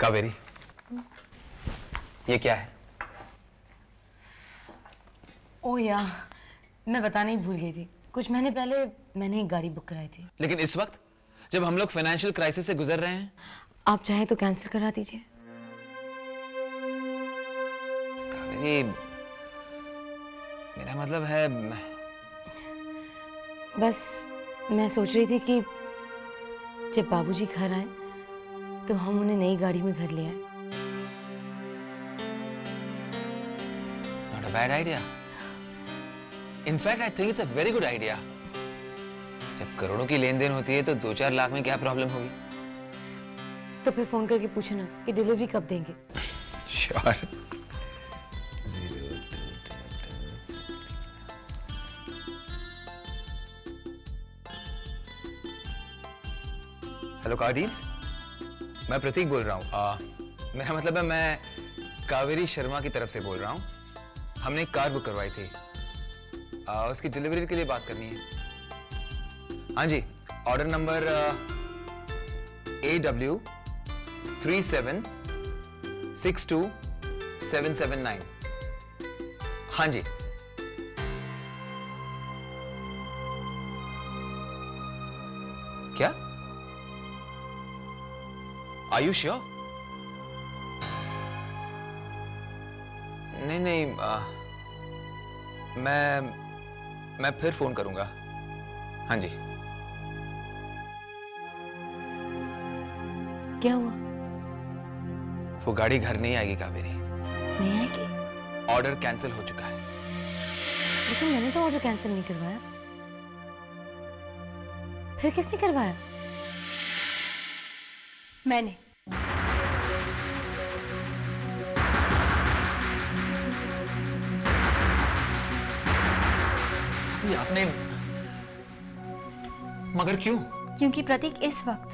कावेरी, ये क्या है? ओह यार, मैं बताना ही भूल गई थी। कुछ महीने पहले मैंने एक गाड़ी बुक कराई थी। लेकिन इस वक्त जब हम लोग फाइनेंशियल क्राइसिस से गुजर रहे हैं। आप चाहे तो कैंसिल करा दीजिए। कावेरी, मेरा मतलब है बस मैं सोच रही थी कि जब बाबूजी घर आए तो हम उन्हें नई गाड़ी में घर ले आए। Not a bad idea. In fact I think it's a very good idea. जब करोड़ों की लेन देन होती है तो 2-4 लाख में क्या प्रॉब्लम होगी? तो फिर फोन करके पूछो ना कि डिलीवरी कब देंगे। श्योर। हेलो कार डील्स, मैं प्रतीक बोल रहा हूँ। मेरा मतलब है मैं कावेरी शर्मा की तरफ से बोल रहा हूँ। हमने एक कार बुक करवाई थी, उसकी डिलीवरी के लिए बात करनी है। हाँ जी, ऑर्डर नंबर AW 3762779। हाँ जी। क्या? Are you sure? नहीं नहीं, मैं फिर फोन करूंगा। हाँ जी। क्या हुआ? वो गाड़ी घर नहीं आएगी कावेरी। नहीं आएगी? ऑर्डर कैंसिल हो चुका है। लेकिन मैंने तो ऑर्डर कैंसिल नहीं करवाया। फिर किसने करवाया? मैंने। ये आपने? मगर क्यों? क्योंकि प्रतीक इस वक्त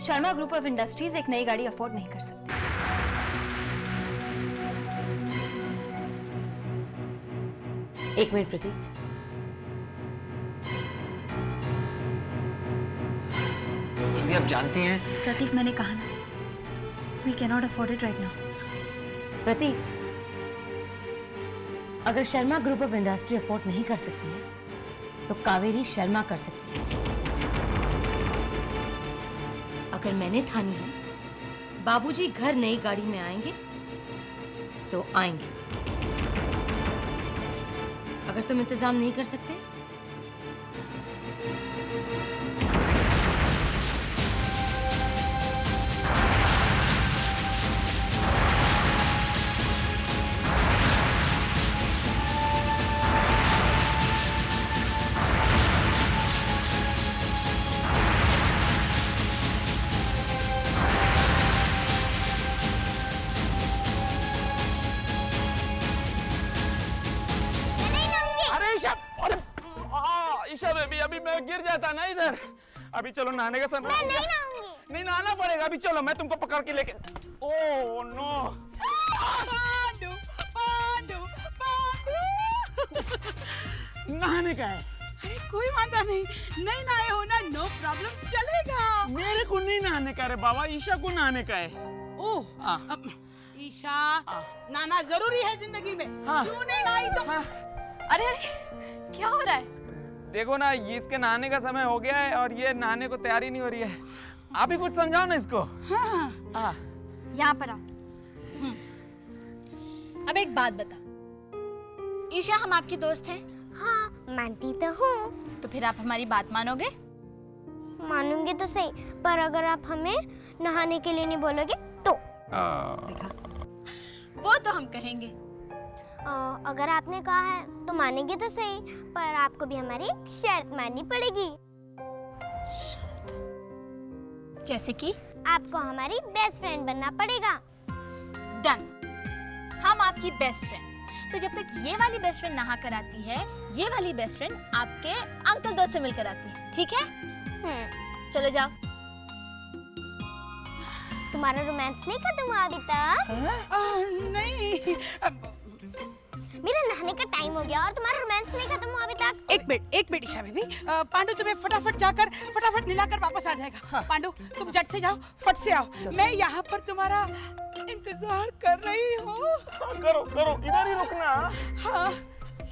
शर्मा ग्रुप ऑफ इंडस्ट्रीज एक नई गाड़ी अफोर्ड नहीं कर सकती। एक मिनट प्रतीक, अभी आप जानती हैं। प्रतीक, मैंने कहा ना, we can not afford it right now. Prateek, अगर Sharma group of industry afford नहीं कर सकती है तो कावेरी शर्मा कर सकती है। अगर मैंने ठानी है बाबूजी घर नई गाड़ी में आएंगे तो आएंगे। अगर तुम इंतजाम नहीं कर सकते ईशा बेबी, अभी मैं गिर जाता ना इधर। अभी चलो, नहाने का समय हो गया। नहीं नहाना पड़ेगा, अभी चलो, मैं तुमको पकड़ के लेके। Oh no. पांडू, पांडू, पांडू। नहाने का है। अरे कोई वादा नहीं, नहीं नहाए हो ना, नो प्रॉब्लम, चलेगा। मेरे को नहीं नहाने का रे बाबा, ईशा को नहाने का है। ओह, ईशा, नहाना जरूरी है जिंदगी में। क्यों नहीं नहाई तो? अरे अरे, क्या हो रहा है? देखो ना, ये इसके नहाने का समय हो गया है और ये नहाने को तैयारी नहीं हो रही है। आप ही कुछ समझाओ ना इसको। हाँ। यहाँ पर आओ। अब एक बात बता, ईशा, हम आपकी दोस्त हैं? हाँ, मानती तो हूँ। तो फिर आप हमारी बात मानोगे? मानूंगी तो सही, पर अगर आप हमें नहाने के लिए नहीं बोलोगे तो? वो तो हम कहेंगे। अगर आपने कहा है तो मानेंगे तो सही, पर आपको भी हमारी शर्त माननी पड़ेगी। जैसे कि? आपको हमारी बेस्ट फ्रेंड बनना पड़ेगा। डन, हम आपकी बेस्ट फ्रेंड। तो जब तक ये वाली बेस्ट फ्रेंड नहा कर आती है, ये वाली बेस्ट फ्रेंड आपके अंकल दोस्त से मिलकर आती है, ठीक है? चलो जाओ। तुम्हारा रोमांस नहीं खत्म हुआ अभी तक? नहीं, मेरा नहाने का टाइम हो गया और तुम्हारा रोमांस नहीं खत्म हुआ अभी तक। एक मिनट ईशा बेबी, पांडु तुम्हें फटाफट जाकर फटाफट नहलाकर वापस आ जाएगा। हाँ। पांडु तुम झट से जाओ, फट से आओ, मैं यहाँ पर तुम्हारा इंतजार कर रही हूँ। करो करो, इधर ही रुकना। हाँ,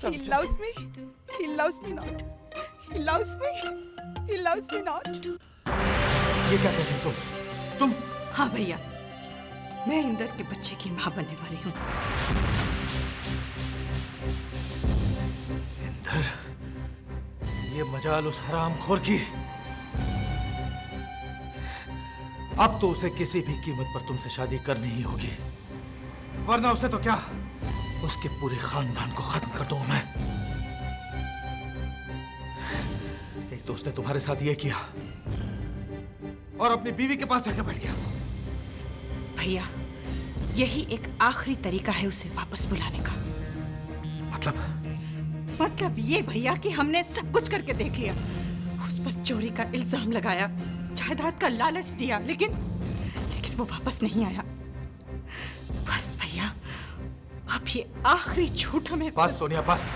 he loves me, he loves me not, he loves me, he loves me not। ये क्या कह रहे हो तुम? हाँ भैया, मैं इंदर के बच्चे की माँ बनने वाली हूँ। इंदर, ये मजाल उस हरामखोर की। अब तो उसे किसी भी कीमत पर तुमसे शादी करनी ही होगी, वरना उसे तो क्या, उसके पूरे खानदान को खत्म कर दूंगा मैं। एक तो उसने तुम्हारे साथ ये किया और अपनी बीवी के पास जाकर बैठ गया। भैया, यही एक आखिरी तरीका है उसे वापस बुलाने का। मतलब ये भैया कि हमने सब कुछ करके देख लिया, उस पर चोरी का इल्जाम लगाया, जायदाद का लालच दिया, लेकिन वो वापस नहीं आया। बस भैया, अब ये आखिरी झूठ हमें। बस सोनिया बस,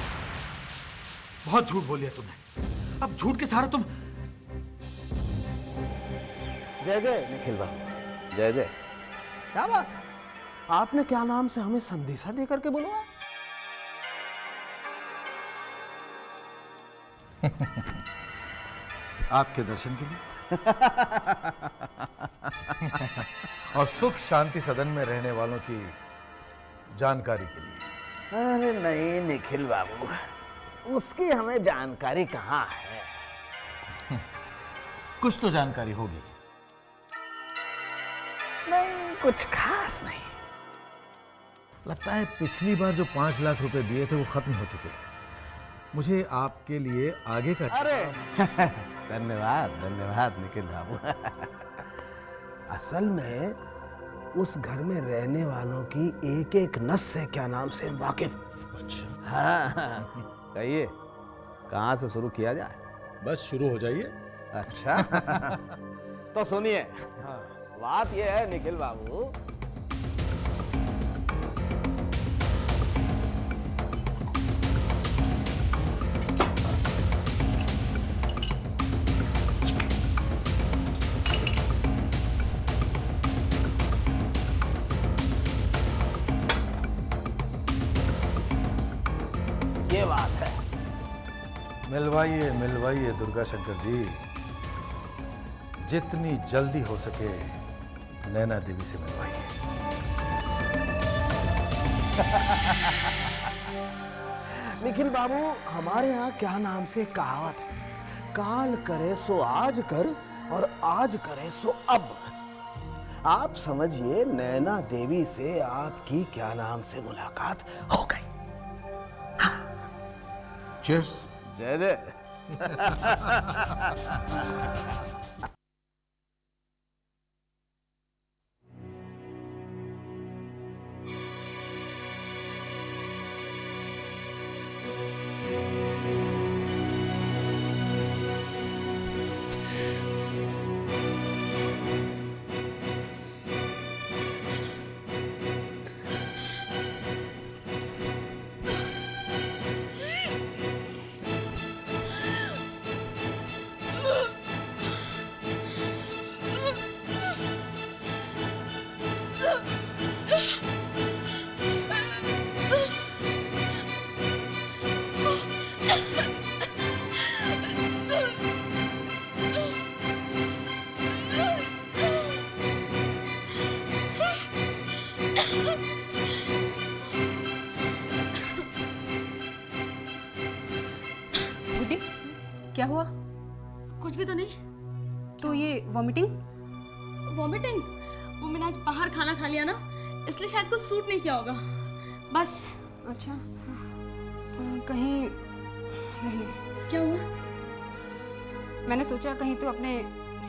बहुत झूठ बोल लिया तुमने। अब झूठ के सहारे तुम। जय जय निखिल बाबू, जय जय। क्या बात, आपने क्या नाम से हमें संदेशा देकर के बुलवाया? आपके दर्शन के लिए और सुख शांति सदन में रहने वालों की जानकारी के लिए। अरे नहीं निखिल बाबू, उसकी हमें जानकारी कहाँ है। कुछ तो जानकारी होगी। नहीं, कुछ खास नहीं। लगता है पिछली बार जो 5 लाख रुपए दिए थे वो खत्म हो चुके हैं। मुझे आपके लिए आगे का। अरे धन्यवाद धन्यवाद निखिल बाबू। असल में उस घर में रहने वालों की एक एक नस से क्या नाम से हम वाकिफ। अच्छा, हाँ, कहिए कहाँ से शुरू किया जाए? बस शुरू हो जाइए। अच्छा तो सुनिए, हाँ। बात यह है निखिल बाबू, ये बात है। मिलवाइए मिलवाइए दुर्गा शंकर जी, जितनी जल्दी हो सके नैना देवी से मिलवाइए। निखिल बाबू, हमारे यहाँ क्या नाम से कहावत है, काल करे सो आज कर और आज करे सो अब। आप समझिए नैना देवी से आपकी क्या नाम से मुलाकात हो गई। चीयर्स। जय जय। क्या हुआ? कुछ भी तो नहीं। तो ये वॉमिटिंग? वॉमिटिंग? वो मैंने आज बाहर खाना खा लिया ना, इसलिए शायद कुछ सूट नहीं किया होगा, बस। अच्छा, कहीं नहीं। क्या हुआ? मैंने सोचा कहीं तो अपने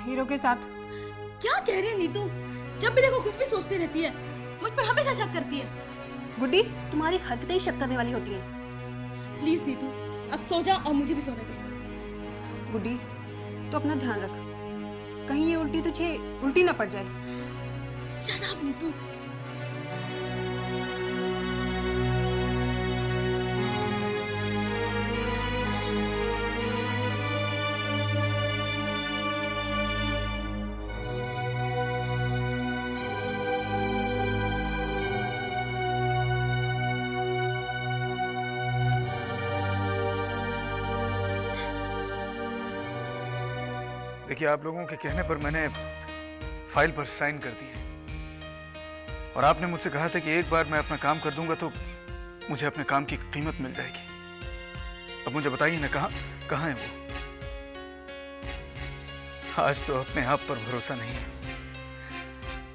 हीरो के साथ। क्या कह रही है नीतू? जब भी देखो कुछ भी सोचती रहती है, मुझ पर हमेशा शक करती है। गुड्डी, तुम्हारी हरकतें ही शक करने वाली होती हैं। प्लीज नीतू, अब सो जा और मुझे भी सोने दे। गुड्डी, तो अपना ध्यान रख, कहीं ये उल्टी तुझे उल्टी ना पड़ जाए। Shut up Neetu. देखिए, आप लोगों के कहने पर मैंने फाइल पर साइन कर दी है और आपने मुझसे कहा था कि एक बार मैं अपना काम कर दूंगा तो मुझे अपने काम की कीमत मिल जाएगी। अब मुझे बताइए ना, कहाँ है वो? आज तो अपने आप पर भरोसा नहीं है।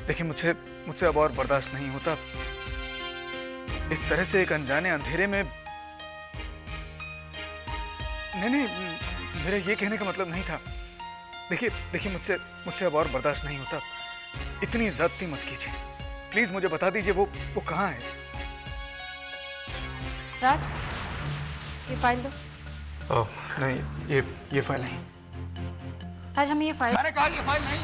देखिए, मुझसे अब और बर्दाश्त नहीं होता। इस तरह से एक अनजाने अंधेरे में नहीं, मेरे ये कहने का मतलब नहीं था। देखिए मुझसे अब और बर्दाश्त नहीं होता। इतनी ज्यादती मत कीजिए, प्लीज मुझे बता दीजिए वो कहाँ है। राज, ये फाइल दो। ओह नहीं, ये फाइल नहीं। राज, हमें ये फाइल। मैंने कहा ये फाइल नहीं।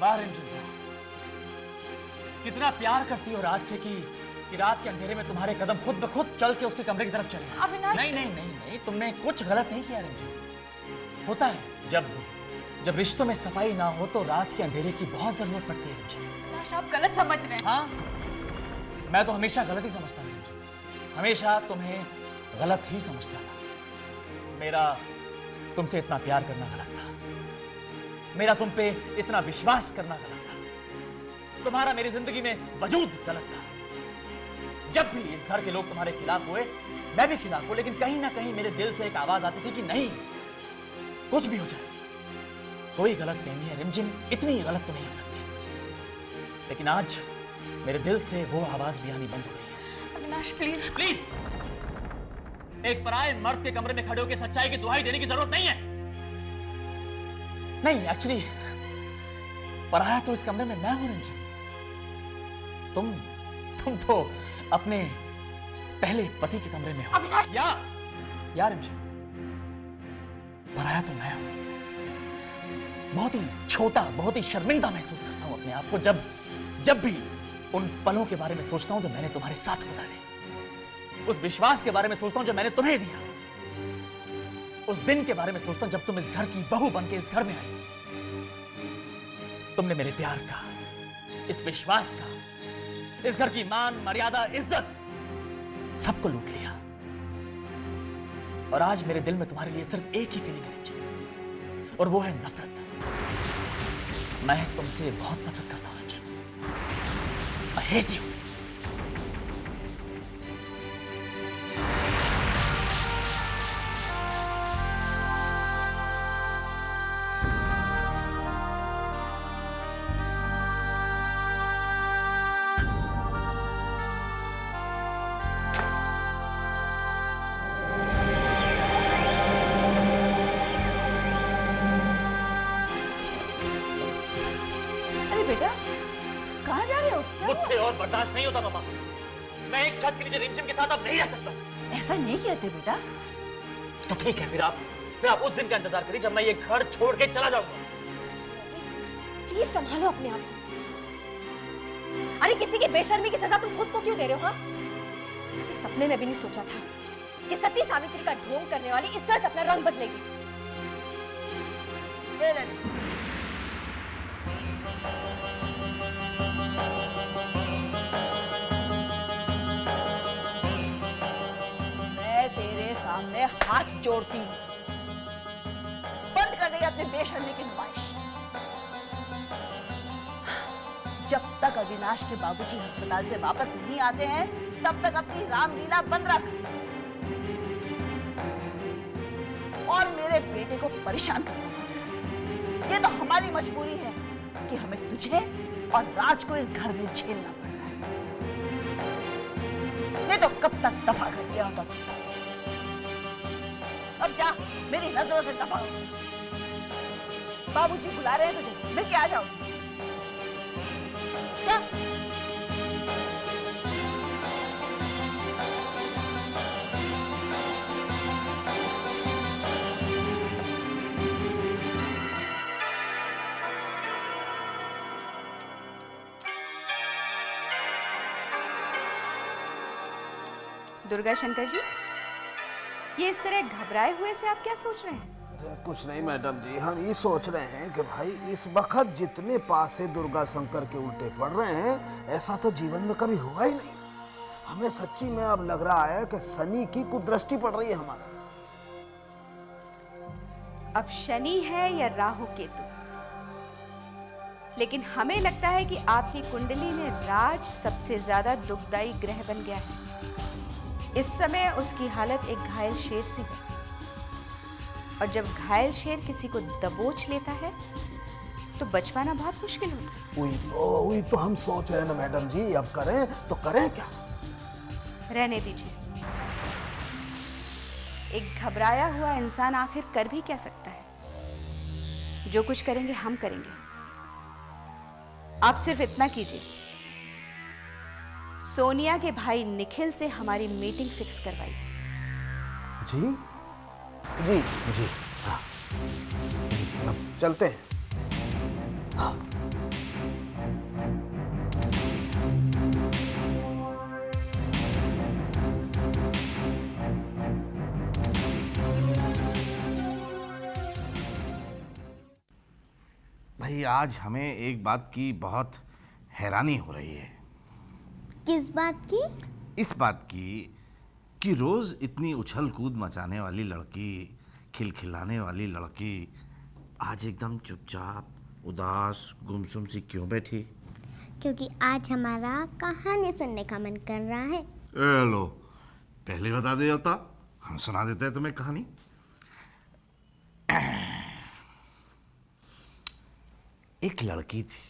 वाह रिमझिम, कितना प्यार करती हो रात से कि रात के अंधेरे में तुम्हारे कदम खुद ब खुद चल के उसके कमरे की तरफ चले। अविनाश, नहीं, तुमने कुछ गलत नहीं किया रिमझिम। होता है जब रिश्तों में सफाई ना हो तो रात के अंधेरे की बहुत जरूरत पड़ती है रिमझिम। अविनाश, आप गलत समझ रहे हैं। हाँ, मैं तो हमेशा गलत ही समझता था रिमझिम, हमेशा तुम्हें गलत ही समझता था। मेरा तुमसे इतना प्यार करना गलत था, मेरा तुम पे इतना विश्वास करना गलत था, तुम्हारा मेरी जिंदगी में वजूद गलत था। जब भी इस घर के लोग तुम्हारे खिलाफ हुए, मैं भी खिलाफ हूं, लेकिन कहीं ना कहीं मेरे दिल से एक आवाज आती थी कि नहीं, कुछ भी हो जाए, कोई गलत फहमी है रिमझिम, इतनी गलत तो नहीं हो सकती। लेकिन आज मेरे दिल से वो आवाज भी आनी बंद हो गई है। अविनाश, प्लीज। एक पराये मर्द के कमरे में खड़े होकर सच्चाई की दुहाई देने की जरूरत नहीं है। नहीं, एक्चुअली पराया तो इस कमरे में मैं हूं रिमझिम। तुम तो अपने पहले पति के कमरे में हो। या रिमझिम, पराया तो मैं हूं। बहुत ही छोटा, बहुत ही शर्मिंदा महसूस करता हूं अपने आप को जब भी उन पलों के बारे में सोचता हूं जो मैंने तुम्हारे साथ गुजारे, उस विश्वास के बारे में सोचता हूं जो मैंने तुम्हें दिया, उस दिन के बारे में सोचता हूं जब तुम इस घर की बहू बन के इस घर में आई। तुमने मेरे प्यार का, इस विश्वास का, इस घर की मान, मर्यादा, इज्जत सबको लूट लिया। और आज मेरे दिल में तुम्हारे लिए सिर्फ एक ही फीलिंग है और वो है नफरत। मैं तुमसे बहुत नफरत करता हूं रिमझिम। I hate you. बेटा, कहाँ जा रहे हो? मुझसे और बर्दाश्त नहीं होता पापा। मैं एक छत के नीचे रिमझिम के साथ अब नहीं रह सकता। ऐसा नहीं कहते बेटा। तो ठीक है, फिर आप उस दिन का इंतजार करिए जब मैं ये घर छोड़ के चला जाऊंगा। प्लीज संभालो अपने आप को। अरे किसी की बेशर्मी की सजा तुम खुद को क्यों दे रहे हो? हाँ, इस सपने में भी नहीं सोचा था कि सती सावित्री का ढोंग करने वाली इस तरह से अपना रंग बदलेगी। मैं तेरे सामने हाथ जोड़ती हूँ, बंद कर दे अपने बेशर्मी की नुमाइश। जब तक अविनाश के बाबूजी अस्पताल से वापस नहीं आते हैं, तब तक अपनी रामलीला बंद रख और मेरे बेटे को परेशान करना बंद कर। ये तो हमारी मजबूरी है कि हमें तुझे और राज को इस घर में झेलना पड़ रहा है। नहीं तो कब तक दफा कर दिया होता तुमने। अब जा, मेरी नजरों से दफा हो। बाबूजी बुला रहे हैं तुझे, मिल के आ जाओ। क्या? दुर्गा शंकर जी, ये इस तरह घबराए हुए से आप क्या सोच रहे हैं? कुछ नहीं मैडम जी, हम ये सोच रहे हैं कि भाई इस वक्त जितने पास से दुर्गा शंकर के उल्टे पड़ रहे हैं, ऐसा तो जीवन में कभी हुआ ही नहीं। हमें सच्ची में अब लग रहा है कि शनि की कुदृष्टि पड़ रही है हमारे। अब शनि है या राहु केतु, लेकिन हमें लगता है कि आपकी कुंडली में राज सबसे ज्यादा दुखदाई ग्रह बन गया है। इस समय उसकी हालत एक घायल शेर से है, और जब घायल शेर किसी को दबोच लेता है तो बच पाना बहुत मुश्किल होता है। वही तो हम सोच रहे हैं ना मैडम जी, अब करें तो करें क्या? रहने दीजिए। एक घबराया हुआ इंसान आखिर कर भी क्या सकता है? जो कुछ करेंगे हम करेंगे। आप सिर्फ इतना कीजिए, सोनिया के भाई निखिल से हमारी मीटिंग फिक्स करवाइए। जी जी जी, हाँ, अब चलते हैं। हाँ। भाई आज हमें एक बात की बहुत हैरानी हो रही है। किस बात की? इस बात की कि रोज इतनी उछल कूद मचाने वाली लड़की, खिलखिलाने वाली लड़की आज एकदम चुपचाप, उदास, गुमसुम सी क्यों बैठी? क्योंकि आज हमारा कहानी सुनने का मन कर रहा है। लो, पहले बता दे होता, हम सुना देते हैं तुम्हें कहानी। एक लड़की थी,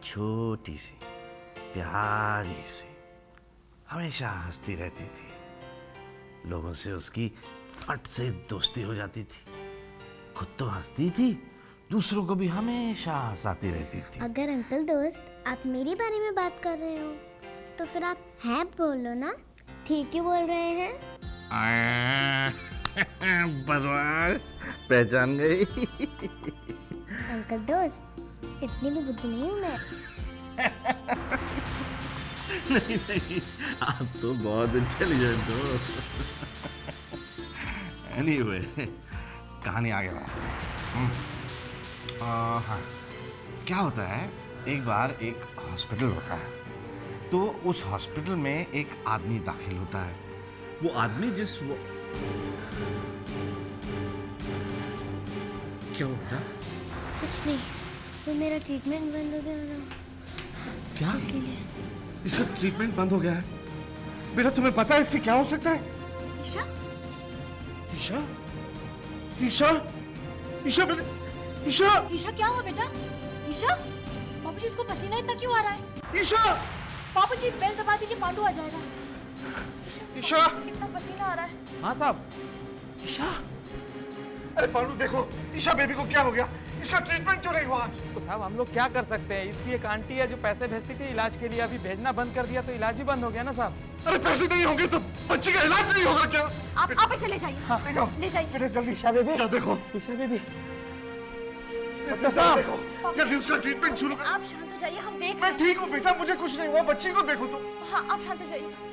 छोटी सी, प्यारी सी, हमेशा हंसती रहती थी। लोगों से उसकी फट से दोस्ती हो जाती थी। खुद तो हंसती थी, दूसरों को भी हमेशा हंसाती रहती थी। अगर अंकल दोस्त आप मेरे बारे में बात कर रहे हो तो फिर आप हैं बोलो ना, ठीक ही बोल रहे हैं। बदमाश, पहचान गई। अंकल दोस्त, इतनी भी बुद्धि नहीं हूँ मैं। नहीं नहीं, आप तो बहुत इंटेलिजेंट हो। एनीवे, कहानी आगे बढ़ा। हाँ, क्या होता है, एक बार एक हॉस्पिटल होता है, तो उस हॉस्पिटल में एक आदमी दाखिल होता है। वो आदमी क्या होता? कुछ नहीं, वो मेरा ट्रीटमेंट बंद हो गया ना। क्या? इसका ट्रीटमेंट बंद हो गया है? बेटा तुम्हें पता है इससे क्या हो सकता है? ईशा? ईशा? ईशा? ईशा बेटा? ईशा? ईशा क्या हुआ बेटा? ईशा? बाबूजी इसको पसीना इतना क्यों आ रहा है? ईशा? बाबूजी बेल दबा दीजिए, पांडू आ जाएगा। ईशा? कितना पसीना आ रहा है। हाँ साहब। ईशा? अरे पांडू देखो, ईशा बेबी को क्या हो गया? इसका ट्रीटमेंट क्यों नहीं हुआ आज? तो साहब हम लोग क्या कर सकते हैं? इसकी एक आंटी है जो पैसे भेजती थी इलाज के लिए, अभी भेजना बंद कर दिया तो इलाज ही बंद हो गया ना साहब। अरे पैसे नहीं होंगे तो बच्ची का इलाज नहीं होगा क्या? आप इसे ले जाइए। हाँ, ले जाइए। बेटा जल्दी ईशा बेबी, देखो ईशा बेबी। देखो जल्दी उसका ट्रीटमेंट शुरू कर। आप शांत हो जाइए, हम देख रहे मैं हैं। ठीक हूँ बेटा, मुझे कुछ नहीं हुआ, बच्ची को देखो तो। हाँ, आप शांत हो जाइए बस।